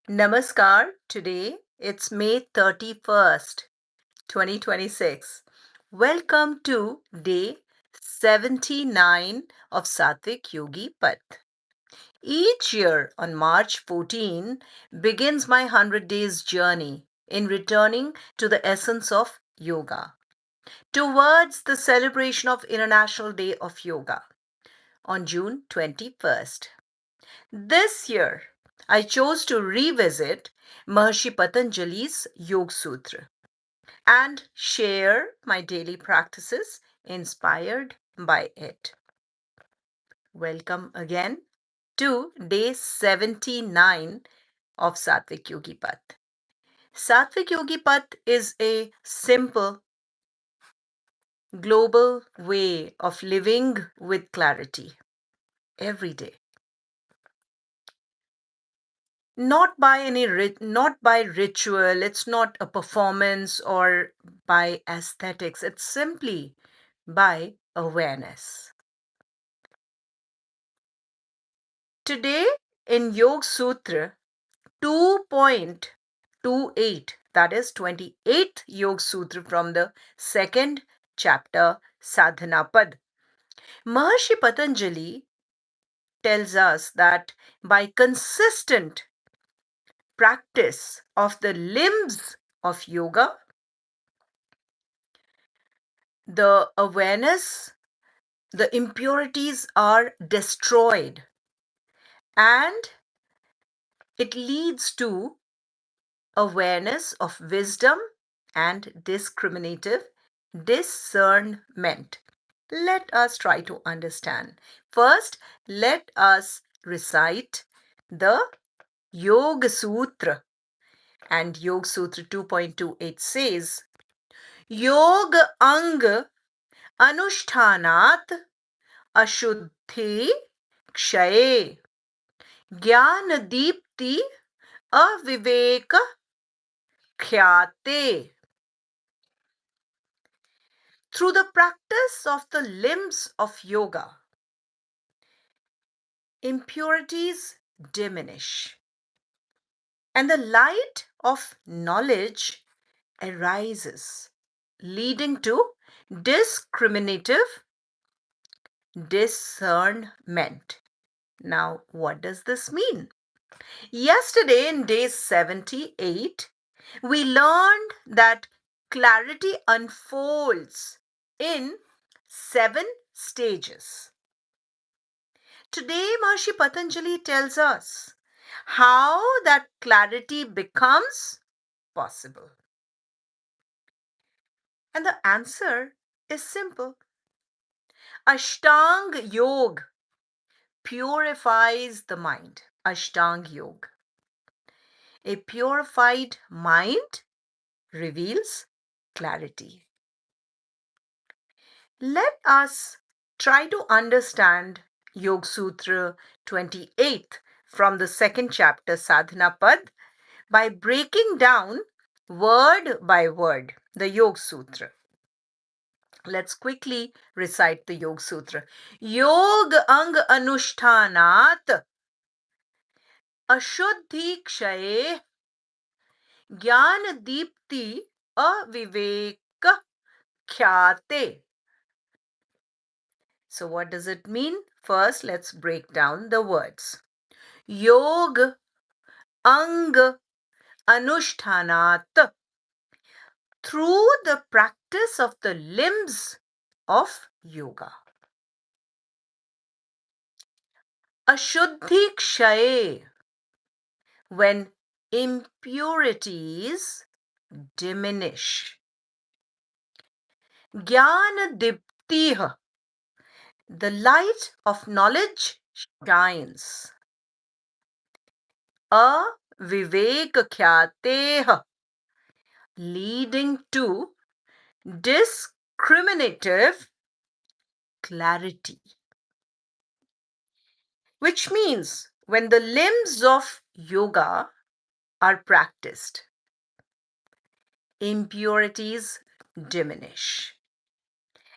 Namaskar. Today it's May 31st, 2026. Welcome to day 79 of Satvik Yogi Path. Each year on March 14 begins my 100 days journey in returning to the essence of yoga towards the celebration of International Day of Yoga on June 21st. This year, I chose to revisit Maharishi Patanjali's Yoga Sūtra and share my daily practices inspired by it. Welcome again to day 79 of Satvik Yogi Path. Satvik Yogi Path is a simple, global way of living with clarity every day. Not by ritual, it's not a performance or by aesthetics, it's simply by awareness. Today in Yoga Sūtra 2.28, that is 28th Yoga Sutra from the second chapter Sadhana Pad, Maharishi Patanjali tells us that by consistent practice of the limbs of yoga, the awareness, the impurities are destroyed, and it leads to awareness of wisdom and discriminative discernment. Let us try to understand. First, let us recite the Yoga Sūtra. And Yoga Sūtra 2.28 says, Yoga Ang Anushtanat Ashuddhi Kshaye ज्ञान दीप्ति अविवेक ख्याते. Through the practice of the limbs of yoga, impurities diminish and the light of knowledge arises, leading to discriminative discernment. Now, what does this mean? Yesterday, in day 78, we learned that clarity unfolds in 7 stages. Today, Maharishi Patanjali tells us how that clarity becomes possible. And the answer is simple. Ashtang Yoga purifies the mind. Ashtang Yoga. A purified mind reveals clarity. Let us try to understand Yoga Sūtra 28th from the second chapter Sadhana Pad by breaking down word by word the Yoga Sūtra. Let's quickly recite the Yoga Sūtra. Yoga Ang Anushtanat Ashuddhi Kshaye Jnana Deepti Avivek Khyate. So what does it mean? First, let's break down the words. Yog Ang Anushtanat. Through the practice of the limbs of yoga. Ashuddhi Kshaye. When impurities diminish. Jnana Dipti. The light of knowledge shines. Avivek Khyate. Leading to discriminative clarity. Which means when the limbs of yoga are practiced, impurities diminish.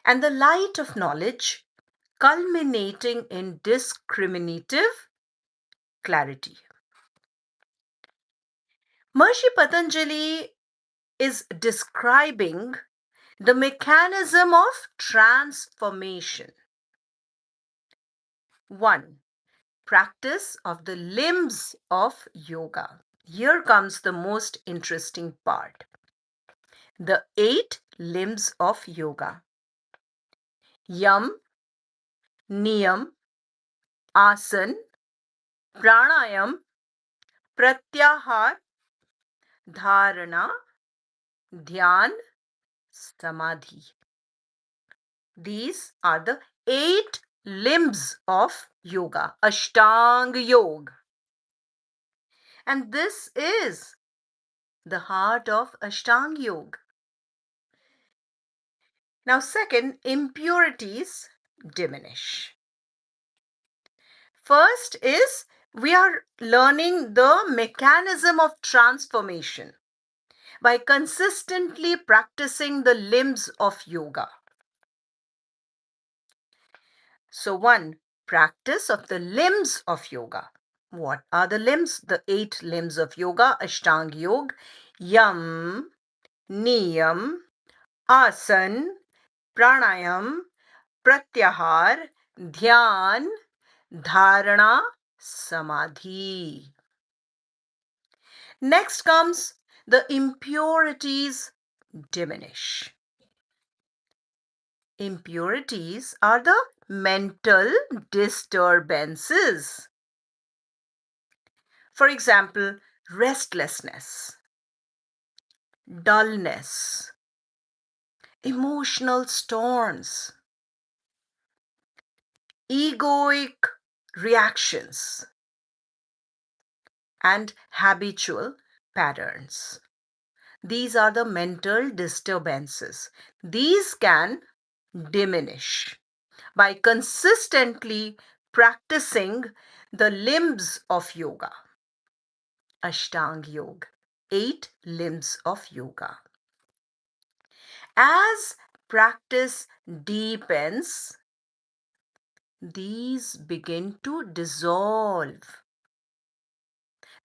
And the light of knowledge culminating in discriminative clarity. Maharishi Patanjali is describing the mechanism of transformation. 1. Practice of the limbs of yoga. Here comes the most interesting part. The 8 limbs of yoga. Yam, Niyam, Asan, Pranayam, Pratyahar, Dharana, Dhyan, Samadhi. These are the 8 limbs of yoga, Ashtanga Yoga. And this is the heart of Ashtanga Yoga. Now, second, impurities diminish. First is we are learning the mechanism of transformation by consistently practicing the limbs of yoga. So, 1. Practice of the limbs of yoga. What are the limbs? The 8 limbs of yoga, Ashtanga Yoga. Yam, Niyam, Asan, Pranayam, Pratyahar, Dhyan, Dharana, Samadhi. Next comes the impurities diminish. Impurities are the mental disturbances. For example, restlessness, dullness, emotional storms, egoic reactions, and habitual patterns. These are the mental disturbances. These can diminish by consistently practicing the limbs of yoga. Ashtanga Yoga, 8 limbs of yoga. As practice deepens, these begin to dissolve.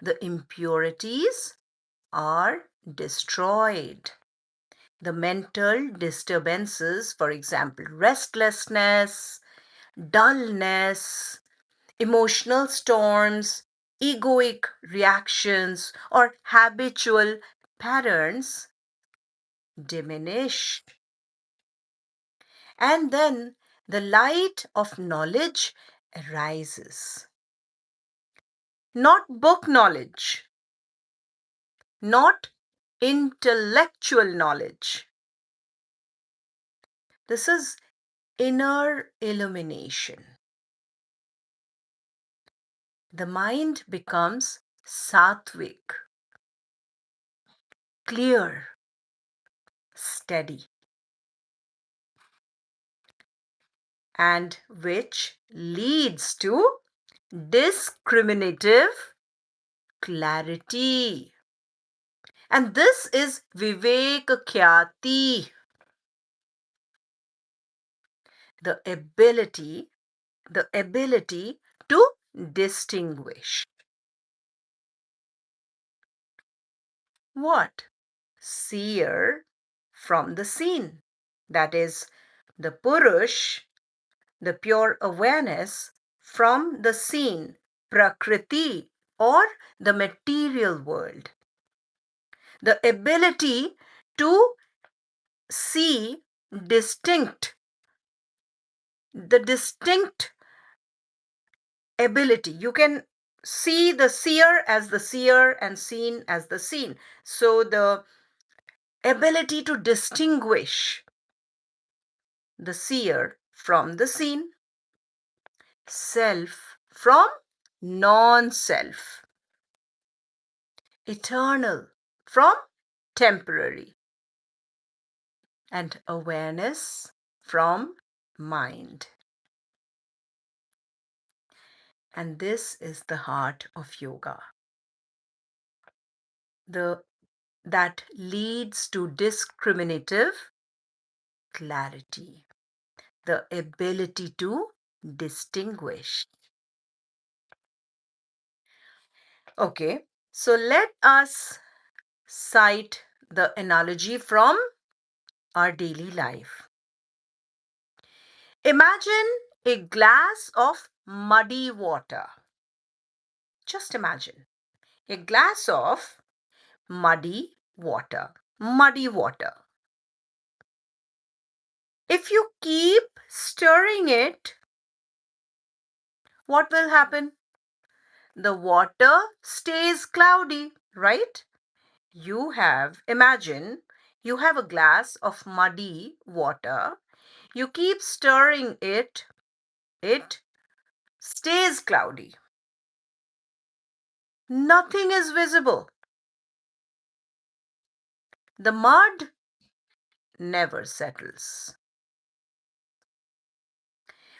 The impurities are destroyed. The mental disturbances, for example, restlessness, dullness, emotional storms, egoic reactions, or habitual patterns diminish. And then the light of knowledge arises. Not book knowledge, not intellectual knowledge. This is inner illumination. The mind becomes sattvic, clear, steady, and which leads to discriminative clarity. And this is Vivek Khyati, the ability to distinguish. What? Seer from the seen. That is, the Purush, the pure awareness from the seen, Prakriti, or the material world. The ability to see the distinct ability. You can see the seer as the seer and seen as the seen. So the ability to distinguish the seer from the seen, self from non-self, eternal from temporary, and awareness from mind. And this is the heart of yoga. That leads to discriminative clarity, the ability to distinguish. Okay, so let us cite the analogy from our daily life. Imagine a glass of muddy water. Just imagine a glass of muddy water. Muddy water. If you keep stirring it, what will happen? The water stays cloudy, right? Imagine you have a glass of muddy water. You keep stirring it, it stays cloudy. Nothing is visible. The mud never settles.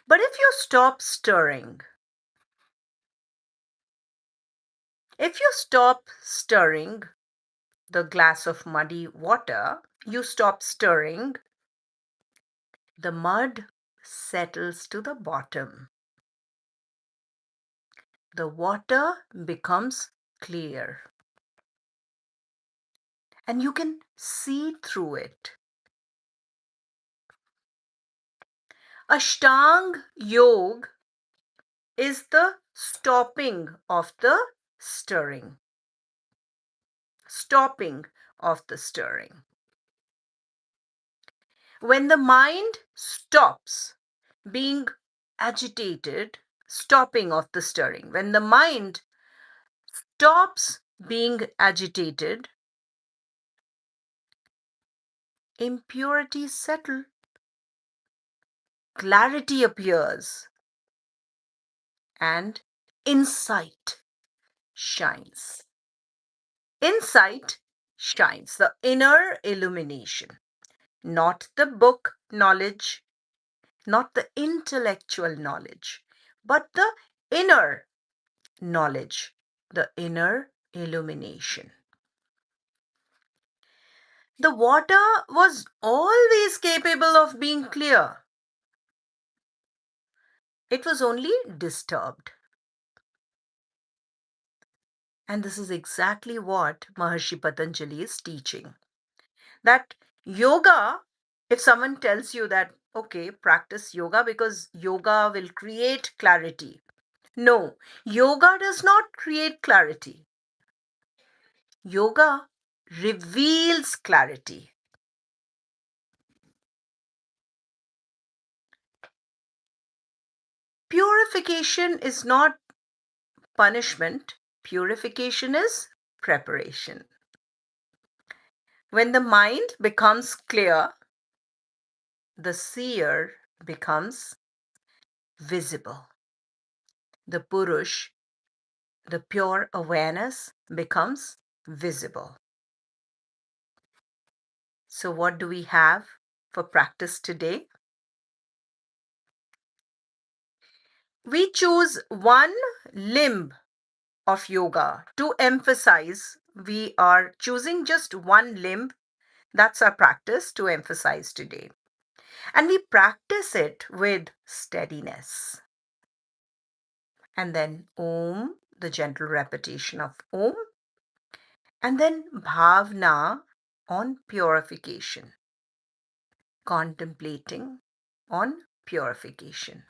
But if you stop stirring, if you stop stirring the glass of muddy water, you stop stirring, the mud settles to the bottom. The water becomes clear and you can see through it. Ashtang Yoga is the stopping of the stirring. Stopping of the stirring. When the mind stops being agitated, stopping of the stirring. When the mind stops being agitated, impurities settle, clarity appears, and insight shines. Insight shines, the inner illumination, not the book knowledge, not the intellectual knowledge, but the inner knowledge, the inner illumination. The water was always capable of being clear. It was only disturbed. And this is exactly what Maharishi Patanjali is teaching. That yoga, if someone tells you that, okay, practice yoga because yoga will create clarity. No, yoga does not create clarity. Yoga reveals clarity. Purification is not punishment, purification is preparation. When the mind becomes clear, the seer becomes visible. The Purush, the pure awareness, becomes visible. So, what do we have for practice today? We choose one limb of yoga to emphasize. We are choosing just one limb. That's our practice to emphasize today. And we practice it with steadiness. And then Om, the gentle repetition of Om. And then Bhavna on purification, contemplating on purification.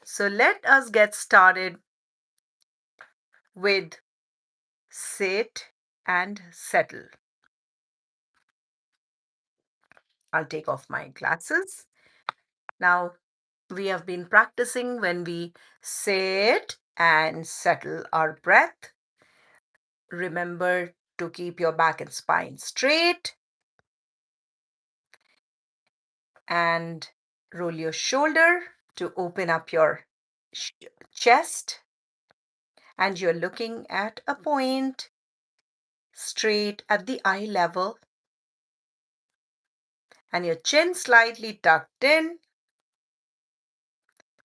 So let us get started with sit and settle. I'll take off my glasses. Now, we have been practicing when we sit and settle our breath. Remember to keep your back and spine straight and roll your shoulder to open up your chest. And you're looking at a point straight at the eye level. And your chin slightly tucked in.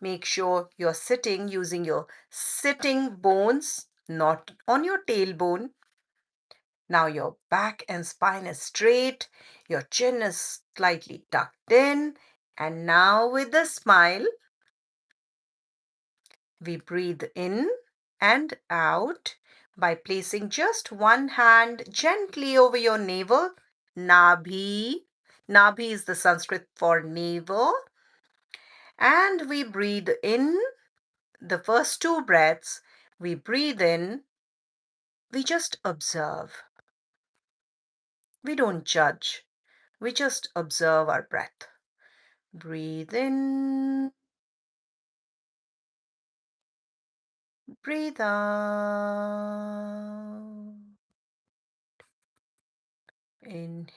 Make sure you're sitting using your sitting bones, not on your tailbone. Now your back and spine is straight, your chin is slightly tucked in, and now with a smile, we breathe in and out by placing just one hand gently over your navel, nabhi. Nabhi is the Sanskrit for navel. And we breathe in the first two breaths. We breathe in, we just observe. We don't judge. We just observe our breath. Breathe in, breathe out. Inhale,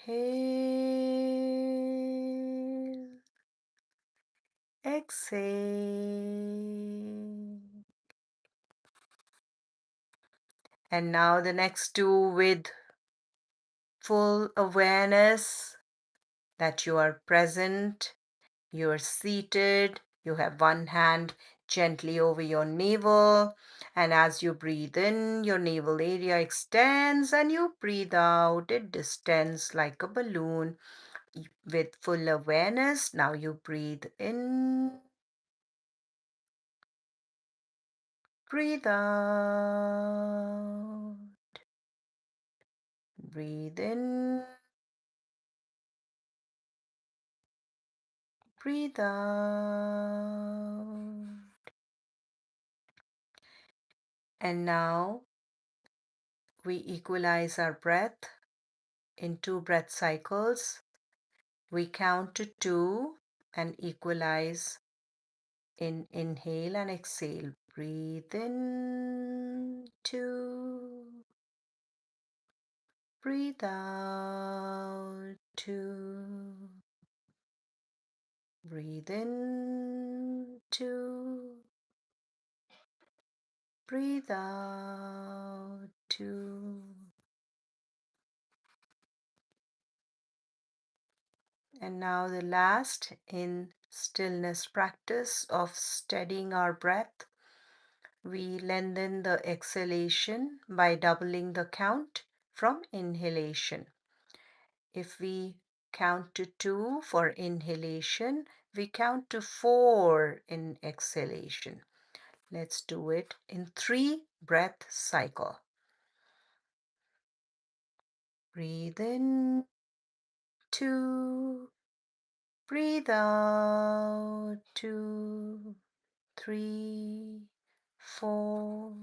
exhale. And now the next two with full awareness that you are present, you are seated, you have one hand gently over your navel, and as you breathe in, your navel area extends, and you breathe out, it distends like a balloon. With full awareness, now you breathe in, breathe out, breathe in, breathe out. And now we equalize our breath in 2 breath cycles. We count to 2 and equalize in inhale and exhale. Breathe in, 2. Breathe out, 2. Breathe in, 2. Breathe out, 2. And now the last in stillness practice of steadying our breath. We lengthen the exhalation by doubling the count from inhalation. If we count to 2 for inhalation, we count to 4 in exhalation. Let's do it in 3 breath cycle. Breathe in, 2. Breathe out, 2, 3, 4.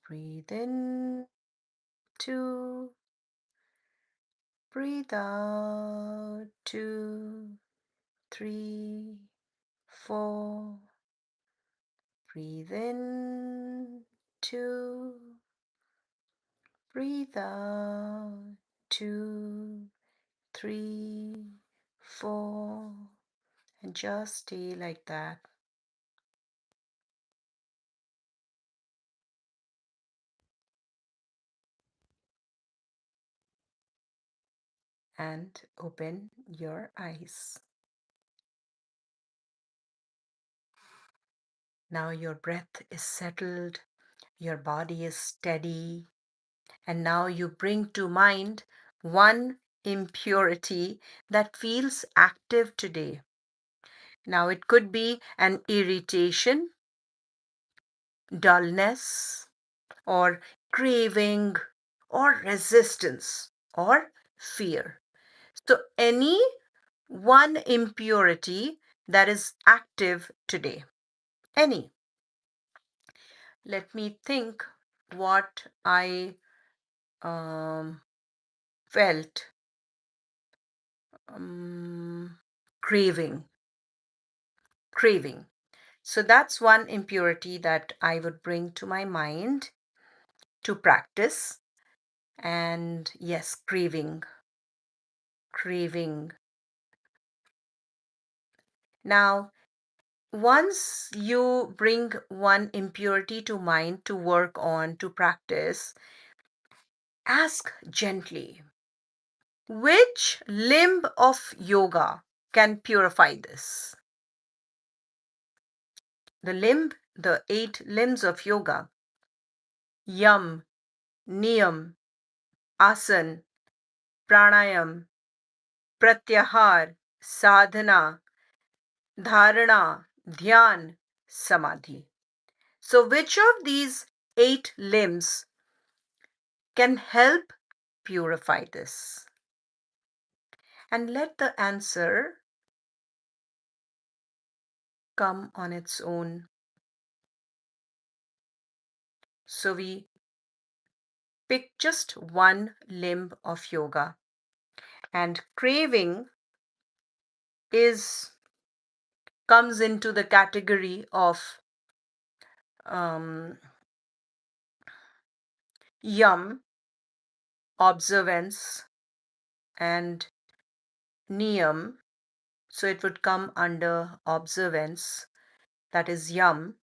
Breathe in, 2. Breathe out, 2, 3, 4. Breathe in, 2. Breathe out, 2, 3, 4. And just stay like that. And open your eyes. Now your breath is settled, your body is steady, and now you bring to mind one impurity that feels active today. Now it could be an irritation, dullness, or craving, or resistance, or fear. So any one impurity that is active today. Any. Let me think what I felt. Craving. Craving. So that's one impurity that I would bring to my mind to practice. And yes, craving. Craving. Now, once you bring one impurity to mind to work on, to practice, ask gently, which limb of yoga can purify this? The 8 limbs of yoga: yam, niyam, asan, pranayam, pratyahar, sadhana, dharana, dhyan, samadhi. So which of these 8 limbs can help purify this? And let the answer come on its own. So we pick just one limb of yoga, and craving is comes into the category of um, yam, observance, and niyam. So it would come under observance, that is yam.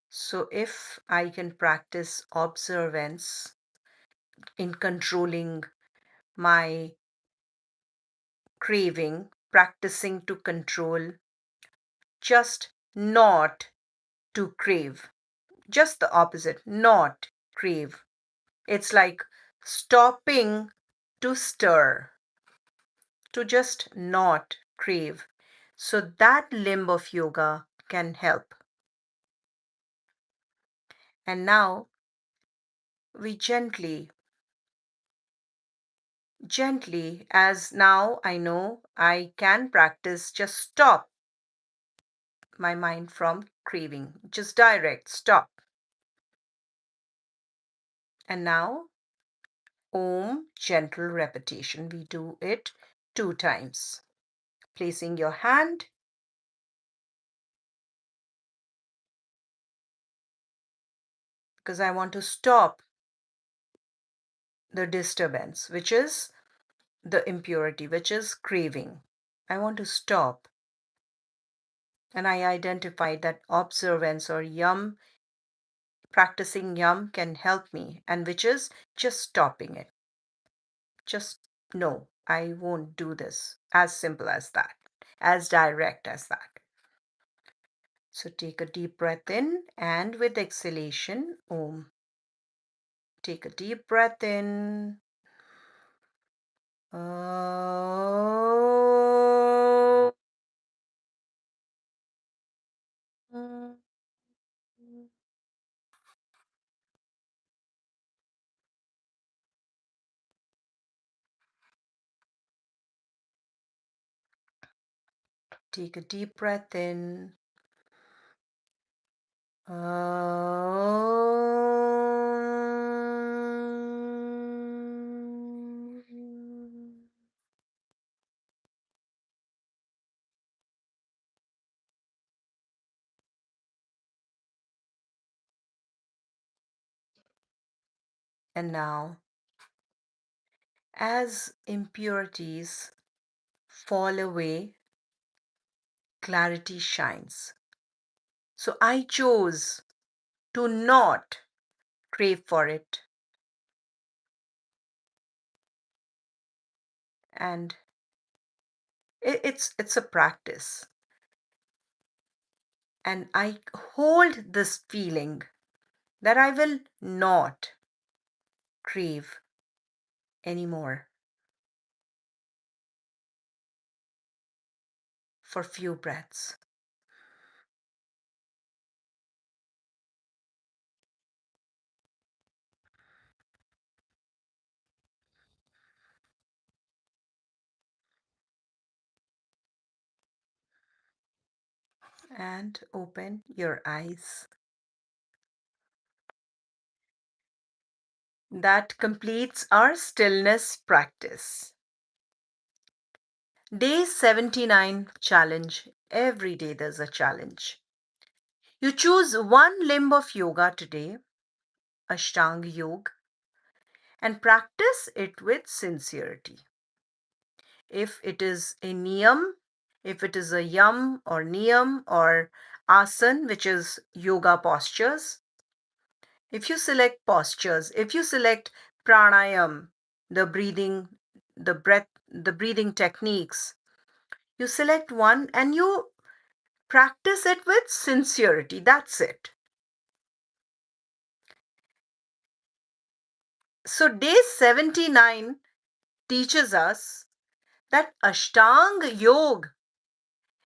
So if I can practice observance in controlling my craving, practicing to control, just not to crave, just the opposite, not crave. It's like stopping to stir, to just not crave. So that limb of yoga can help. And now we gently, as now I know I can practice, just stop my mind from craving. Just direct, stop. And now, Om, gentle repetition. We do it 2 times. Placing your hand, because I want to stop the disturbance, which is the impurity, which is craving. I want to stop. And I identified that observance or yam, practicing yam can help me, and which is just stopping it. Just no, I won't do this. As simple as that, as direct as that. So take a deep breath in, and with exhalation, Om. Take a deep breath in. Om. Take a deep breath in. And now, as impurities fall away, clarity shines. So I chose to not crave for it. And it's a practice. And I hold this feeling that I will not crave anymore for few breaths. And open your eyes. That completes our stillness practice. Day 79 challenge. Every day there's a challenge. You choose one limb of yoga today, Ashtanga Yoga, and practice it with sincerity. If it is a niyam, if it is a yam or niyam or asan, which is yoga postures, if you select postures, if you select pranayam, the breathing, the breathing techniques, you select one and you practice it with sincerity. That's it. So day 79 teaches us that Ashtanga Yoga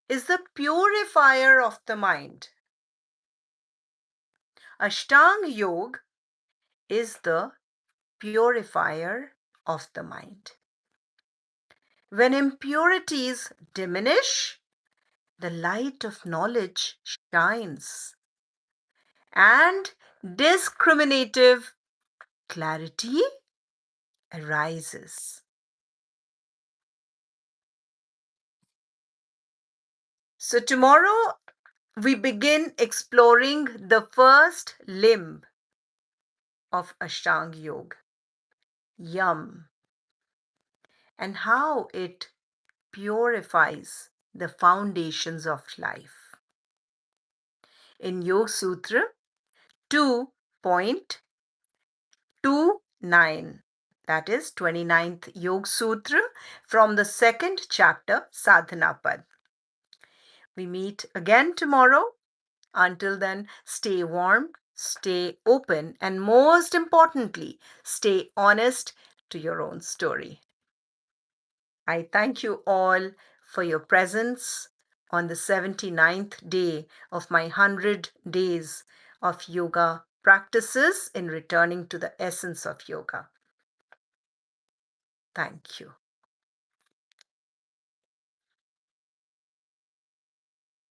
is the purifier of the mind. Ashtanga Yoga is the purifier of the mind. When impurities diminish, the light of knowledge shines, and discriminative clarity arises. So, tomorrow we begin exploring the first limb of Ashtanga Yoga, Yam, and how it purifies the foundations of life. In Yoga Sūtra 2.29, that is 29th Yoga Sūtra from the second chapter, Sadhana Pad. We meet again tomorrow. Until then, stay warm, stay open, and most importantly, stay honest to your own story. I thank you all for your presence on the 79th day of my 100 days of yoga practices in returning to the essence of yoga. Thank you.